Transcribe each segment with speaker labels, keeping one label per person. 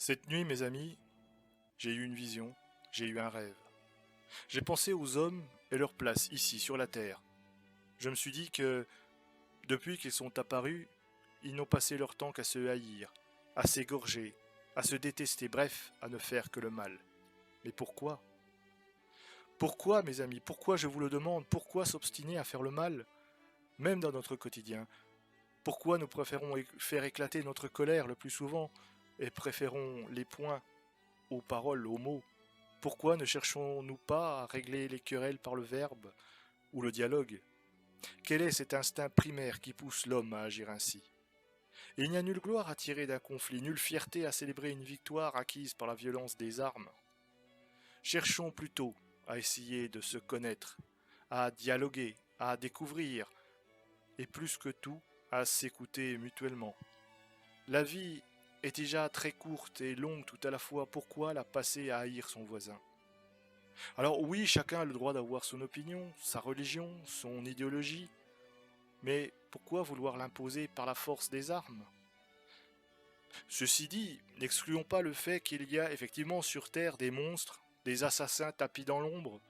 Speaker 1: Cette nuit, mes amis, j'ai eu une vision, j'ai eu un rêve. J'ai pensé aux hommes et leur place ici, sur la terre. Je me suis dit que, depuis qu'ils sont apparus, ils n'ont passé leur temps qu'à se haïr, à s'égorger, à se détester, bref, à ne faire que le mal. Mais pourquoi? Pourquoi, mes amis, pourquoi, je vous le demande, pourquoi s'obstiner à faire le mal, même dans notre quotidien? Pourquoi nous préférons faire éclater notre colère le plus souvent et préférons les poings aux paroles, aux mots? Pourquoi ne cherchons-nous pas à régler les querelles par le verbe ou le dialogue? Quel est cet instinct primaire qui pousse l'homme à agir ainsi? Et il n'y a nulle gloire à tirer d'un conflit, nulle fierté à célébrer une victoire acquise par la violence des armes. Cherchons plutôt à essayer de se connaître, à dialoguer, à découvrir, et plus que tout, à s'écouter mutuellement. La vie est déjà très courte et longue tout à la fois, pourquoi la passer à haïr son voisin? Alors oui, chacun a le droit d'avoir son opinion, sa religion, son idéologie, mais pourquoi vouloir l'imposer par la force des armes? Ceci dit, n'excluons pas le fait qu'il y a effectivement sur Terre des monstres, des assassins tapis dans l'ombre,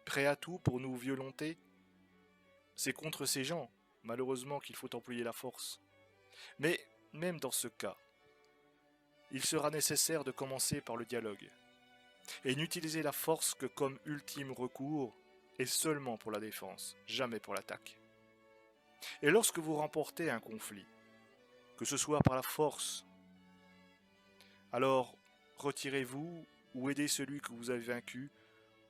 Speaker 1: prêts à tout pour nous violenter. C'est contre ces gens, malheureusement, qu'il faut employer la force. Mais même dans ce cas, il sera nécessaire de commencer par le dialogue, et n'utiliser la force que comme ultime recours, et seulement pour la défense, jamais pour l'attaque. Et lorsque vous remportez un conflit, que ce soit par la force, alors retirez-vous ou aidez celui que vous avez vaincu,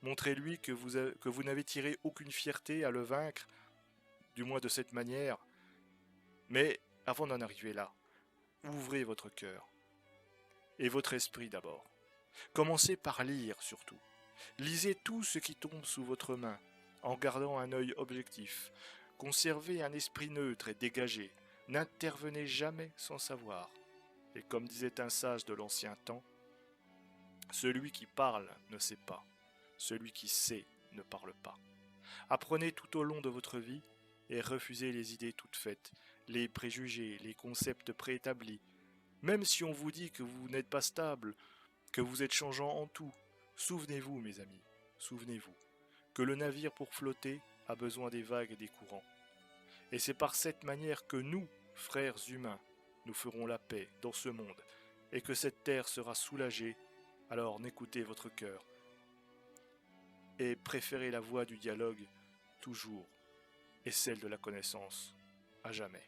Speaker 1: montrez-lui que vous n'avez tiré aucune fierté à le vaincre, du moins de cette manière. Mais avant d'en arriver là, ouvrez votre cœur et votre esprit d'abord. Commencez par lire surtout. Lisez tout ce qui tombe sous votre main, en gardant un œil objectif. Conservez un esprit neutre et dégagé. N'intervenez jamais sans savoir. Et comme disait un sage de l'ancien temps, celui qui parle ne sait pas, celui qui sait ne parle pas. Apprenez tout au long de votre vie et refusez les idées toutes faites, les préjugés, les concepts préétablis. Même si on vous dit que vous n'êtes pas stable, que vous êtes changeant en tout, souvenez-vous, mes amis, souvenez-vous, que le navire pour flotter a besoin des vagues et des courants. Et c'est par cette manière que nous, frères humains, nous ferons la paix dans ce monde, et que cette terre sera soulagée. Alors n'écoutez votre cœur, et préférez la voie du dialogue toujours, et celle de la connaissance à jamais.